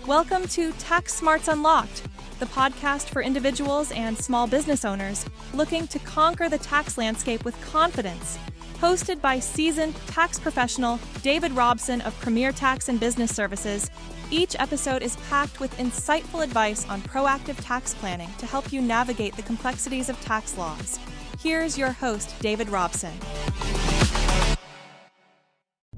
Welcome to Tax Smarts Unlocked, the podcast for individuals and small business owners looking to conquer the tax landscape with confidence. Hosted by seasoned tax professional David Robson of Premier Tax and Business Services, each episode is packed with insightful advice on proactive tax planning to help you navigate the complexities of tax laws. Here's your host, David Robson.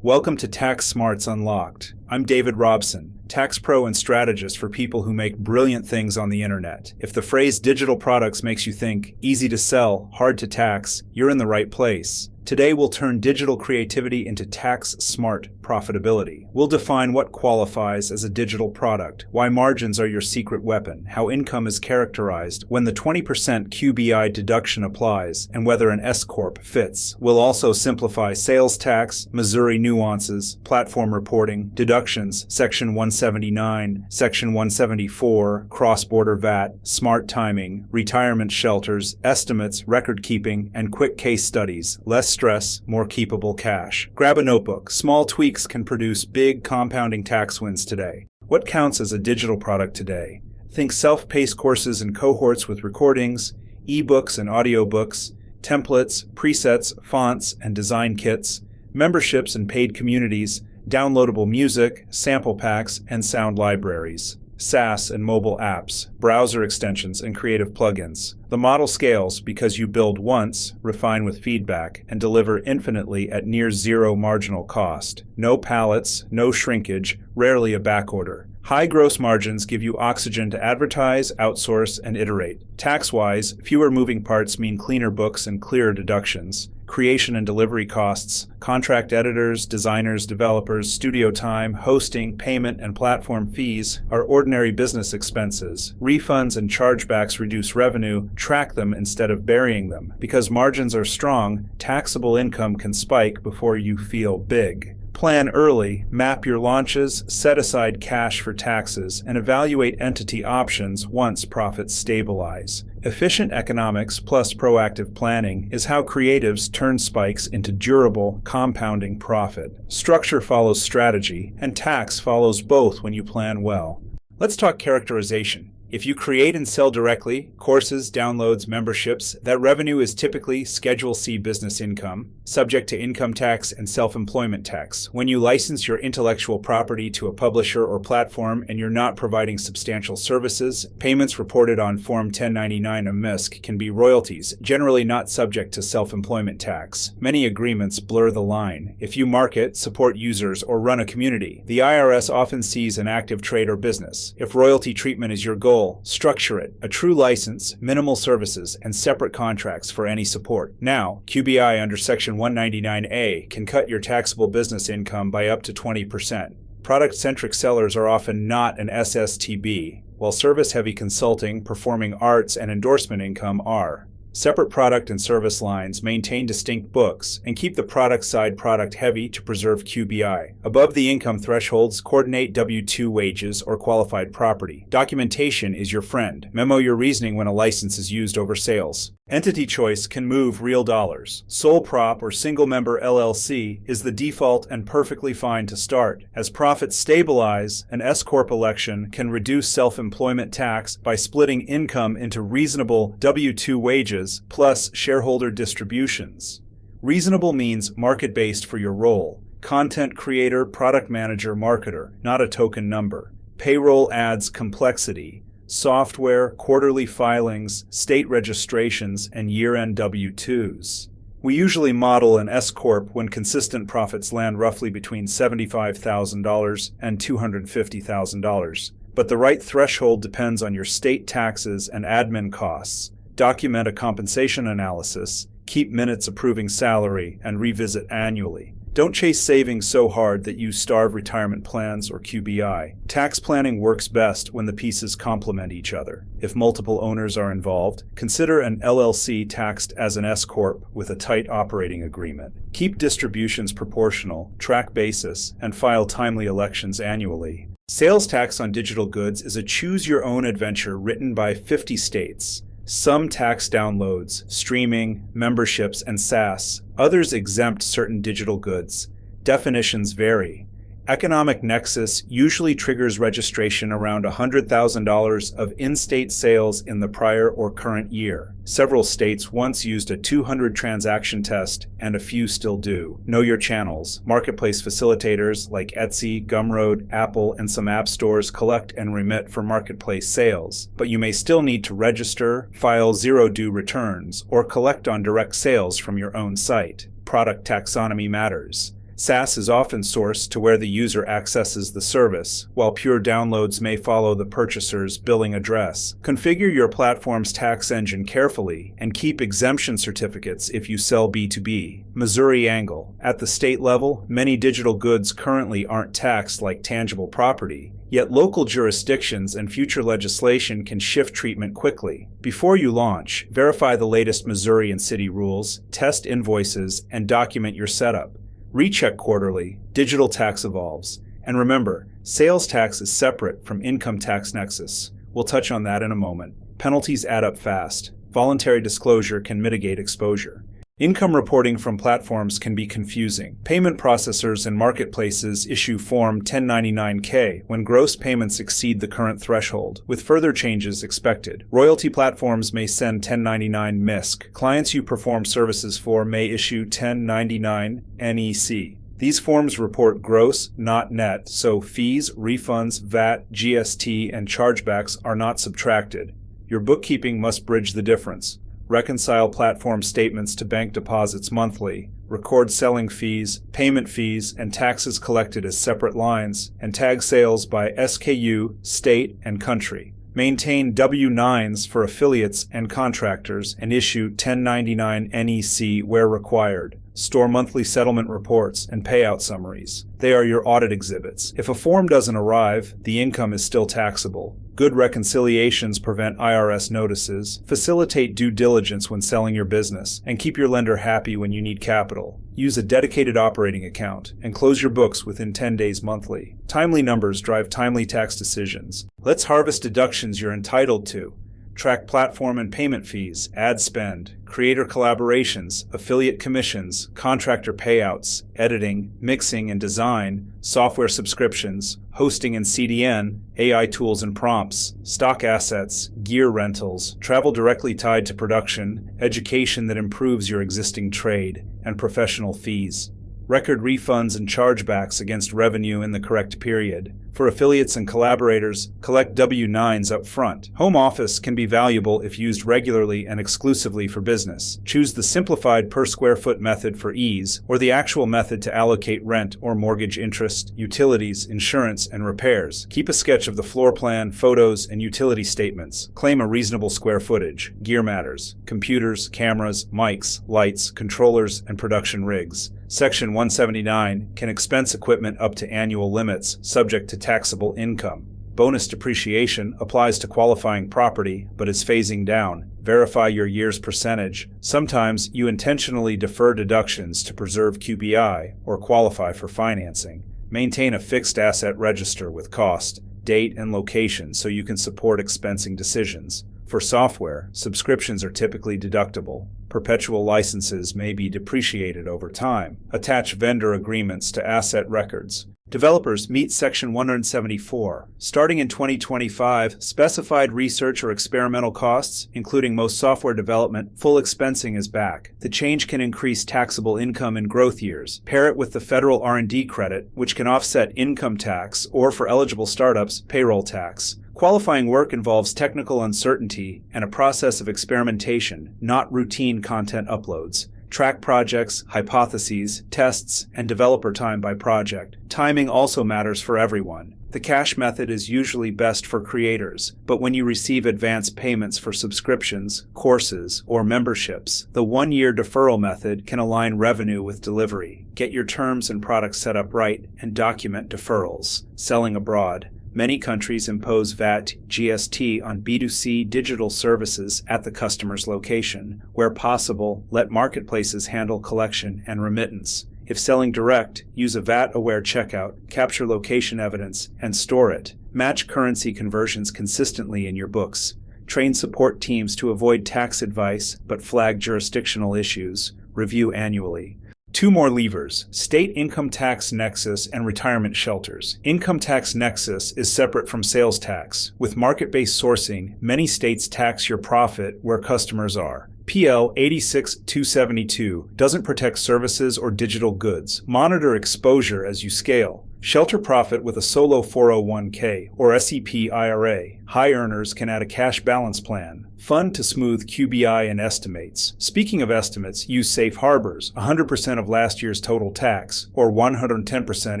Welcome to Tax Smarts Unlocked. I'm David Robson, tax pro and strategist for people who make brilliant things on the internet. If the phrase digital products makes you think easy to sell, hard to tax, you're in the right place. Today we'll turn digital creativity into tax-smart profitability. We'll define what qualifies as a digital product, why margins are your secret weapon, how income is characterized, when the 20% QBI deduction applies, and whether an S-Corp fits. We'll also simplify sales tax, Missouri nuances, platform reporting, deductions, Section 179, Section 174, cross-border VAT, smart timing, retirement shelters, estimates, record-keeping, and quick case studies. Less stress, more keepable cash. Grab a notebook. Small tweaks can produce big compounding tax wins today. What counts as a digital product today? Think self-paced courses and cohorts with recordings, ebooks and audiobooks, templates, presets, fonts, and design kits, memberships and paid communities, downloadable music, sample packs, and sound libraries. SaaS and mobile apps, browser extensions, and creative plugins. The model scales because you build once, refine with feedback, and deliver infinitely at near zero marginal cost. No pallets, no shrinkage, rarely a backorder. High gross margins give you oxygen to advertise, outsource, and iterate. Tax-wise, fewer moving parts mean cleaner books and clearer deductions. Creation and delivery costs, contract editors, designers, developers, studio time, hosting, payment, and platform fees are ordinary business expenses. Refunds and chargebacks reduce revenue, track them instead of burying them. Because margins are strong, taxable income can spike before you feel big. Plan early, map your launches, set aside cash for taxes, and evaluate entity options once profits stabilize. Efficient economics plus proactive planning is how creatives turn spikes into durable, compounding profit. Structure follows strategy, and tax follows both when you plan well. Let's talk characterization. If you create and sell directly, courses, downloads, memberships, that revenue is typically Schedule C business income, subject to income tax and self-employment tax. When you license your intellectual property to a publisher or platform and you're not providing substantial services, payments reported on Form 1099 of MISC can be royalties, generally not subject to self-employment tax. Many agreements blur the line. If you market, support users, or run a community, the IRS often sees an active trade or business. If royalty treatment is your goal, structure it. A true license, minimal services, and separate contracts for any support. Now, QBI under Section 199A can cut your taxable business income by up to 20%. Product-centric sellers are often not an SSTB, while service-heavy consulting, performing arts, and endorsement income are. Separate product and service lines maintain distinct books and keep the product side product heavy to preserve QBI. Above the income thresholds, coordinate W-2 wages or qualified property. Documentation is your friend. Memo your reasoning when a license is used over sales. Entity choice can move real dollars. Sole prop or single-member LLC is the default and perfectly fine to start. As profits stabilize, an S-Corp election can reduce self-employment tax by splitting income into reasonable W-2 wages plus shareholder distributions. Reasonable means market-based for your role. Content creator, product manager, marketer, not a token number. Payroll adds complexity. Software, quarterly filings, state registrations, and year-end W-2s. We usually model an S-Corp when consistent profits land roughly between $75,000 and $250,000. But the right threshold depends on your state taxes and admin costs. Document a compensation analysis, keep minutes approving salary, and revisit annually. Don't chase savings so hard that you starve retirement plans or QBI. Tax planning works best when the pieces complement each other. If multiple owners are involved, consider an LLC taxed as an S-Corp with a tight operating agreement. Keep distributions proportional, track basis, and file timely elections annually. Sales tax on digital goods is a choose-your-own adventure written by 50 states. Some tax downloads, streaming, memberships, and SaaS. Others exempt certain digital goods. Definitions vary. Economic nexus usually triggers registration around $100,000 of in-state sales in the prior or current year. Several states once used a 200 transaction test, and a few still do. Know your channels. Marketplace facilitators like Etsy, Gumroad, Apple, and some app stores collect and remit for marketplace sales, but you may still need to register, file zero-due returns, or collect on direct sales from your own site. Product taxonomy matters. SaaS is often sourced to where the user accesses the service, while pure downloads may follow the purchaser's billing address. Configure your platform's tax engine carefully and keep exemption certificates if you sell B2B. Missouri angle. At the state level, many digital goods currently aren't taxed like tangible property. Yet local jurisdictions and future legislation can shift treatment quickly. Before you launch, verify the latest Missouri and city rules, test invoices, and document your setup. Recheck quarterly. Digital tax evolves. And remember, sales tax is separate from income tax nexus. We'll touch on that in a moment. Penalties add up fast. Voluntary disclosure can mitigate exposure. Income reporting from platforms can be confusing. Payment processors and marketplaces issue Form 1099-K when gross payments exceed the current threshold, with further changes expected. Royalty platforms may send 1099-MISC. Clients you perform services for may issue 1099-NEC. These forms report gross, not net, so fees, refunds, VAT, GST, and chargebacks are not subtracted. Your bookkeeping must bridge the difference. Reconcile platform statements to bank deposits monthly, record selling fees, payment fees, and taxes collected as separate lines, and tag sales by SKU, state, and country. Maintain W-9s for affiliates and contractors, and issue 1099-NEC where required. Store monthly settlement reports and payout summaries. They are your audit exhibits. If a form doesn't arrive, the income is still taxable. Good reconciliations prevent IRS notices, facilitate due diligence when selling your business, and keep your lender happy when you need capital. Use a dedicated operating account and close your books within 10 days monthly. Timely numbers drive timely tax decisions. Let's harvest deductions you're entitled to. Track platform and payment fees, ad spend, creator collaborations, affiliate commissions, contractor payouts, editing, mixing and design, software subscriptions, hosting and CDN, AI tools and prompts, stock assets, gear rentals, travel directly tied to production, education that improves your existing trade, and professional fees. Record refunds and chargebacks against revenue in the correct period. For affiliates and collaborators, collect W-9s up front. Home office can be valuable if used regularly and exclusively for business. Choose the simplified per square foot method for ease, or the actual method to allocate rent or mortgage interest, utilities, insurance, and repairs. Keep a sketch of the floor plan, photos, and utility statements. Claim a reasonable square footage. Gear matters. Computers, cameras, mics, lights, controllers, and production rigs. Section 179 can expense equipment up to annual limits, subject to taxable income. Bonus depreciation applies to qualifying property, but is phasing down. Verify your year's percentage. Sometimes you intentionally defer deductions to preserve QBI or qualify for financing. Maintain a fixed asset register with cost, date, and location so you can support expensing decisions. For software, subscriptions are typically deductible. Perpetual licenses may be depreciated over time. Attach vendor agreements to asset records. Developers meet Section 174. Starting in 2025, specified research or experimental costs, including most software development, full expensing is back. The change can increase taxable income in growth years. Pair it with the federal R&D credit, which can offset income tax, or for eligible startups, payroll tax. Qualifying work involves technical uncertainty and a process of experimentation, not routine content uploads. Track projects, hypotheses, tests, and developer time by project. Timing also matters for everyone. The cash method is usually best for creators, but when you receive advance payments for subscriptions, courses, or memberships, the one-year deferral method can align revenue with delivery. Get your terms and products set up right and document deferrals. Selling abroad. Many countries impose VAT, GST on B2C digital services at the customer's location. Where possible, let marketplaces handle collection and remittance. If selling direct, use a VAT-aware checkout, capture location evidence, and store it. Match currency conversions consistently in your books. Train support teams to avoid tax advice but flag jurisdictional issues. Review annually. Two more levers: state income tax nexus and retirement shelters. Income tax nexus is separate from sales tax. With market-based sourcing, many states tax your profit where customers are. PL 86272 doesn't protect services or digital goods. Monitor exposure as you scale. Shelter profit with a solo 401k or SEP IRA. High earners can add a cash balance plan. Fund to smooth QBI and estimates. Speaking of estimates, use safe harbors, 100% of last year's total tax, or 110%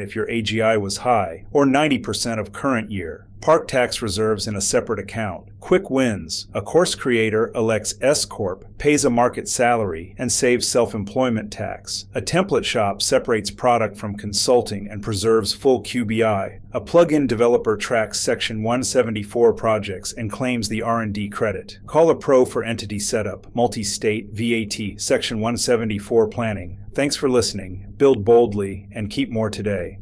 if your AGI was high, or 90% of current year. Park tax reserves in a separate account. Quick wins. A course creator elects S Corp, pays a market salary, and saves self-employment tax. A template shop separates product from consulting and preserves full QBI. A plug-in developer tracks Section 174 projects and claims the R&D credit. Call a pro for entity setup, multi-state, VAT, Section 174 planning. Thanks for listening. Build boldly and keep more today.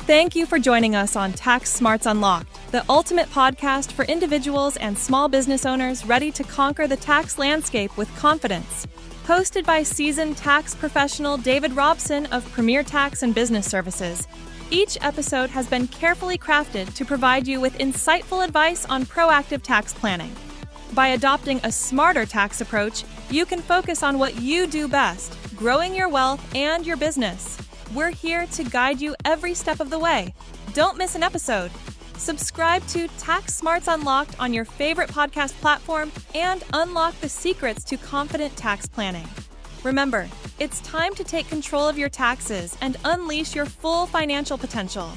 Thank you for joining us on Tax Smarts Unlocked, the ultimate podcast for individuals and small business owners ready to conquer the tax landscape with confidence. Hosted by seasoned tax professional David Robson of Premier Tax and Business Services. Each episode has been carefully crafted to provide you with insightful advice on proactive tax planning. By adopting a smarter tax approach, you can focus on what you do best, growing your wealth and your business. We're here to guide you every step of the way. Don't miss an episode. Subscribe to Tax Smarts Unlocked on your favorite podcast platform and unlock the secrets to confident tax planning. Remember, it's time to take control of your taxes and unleash your full financial potential.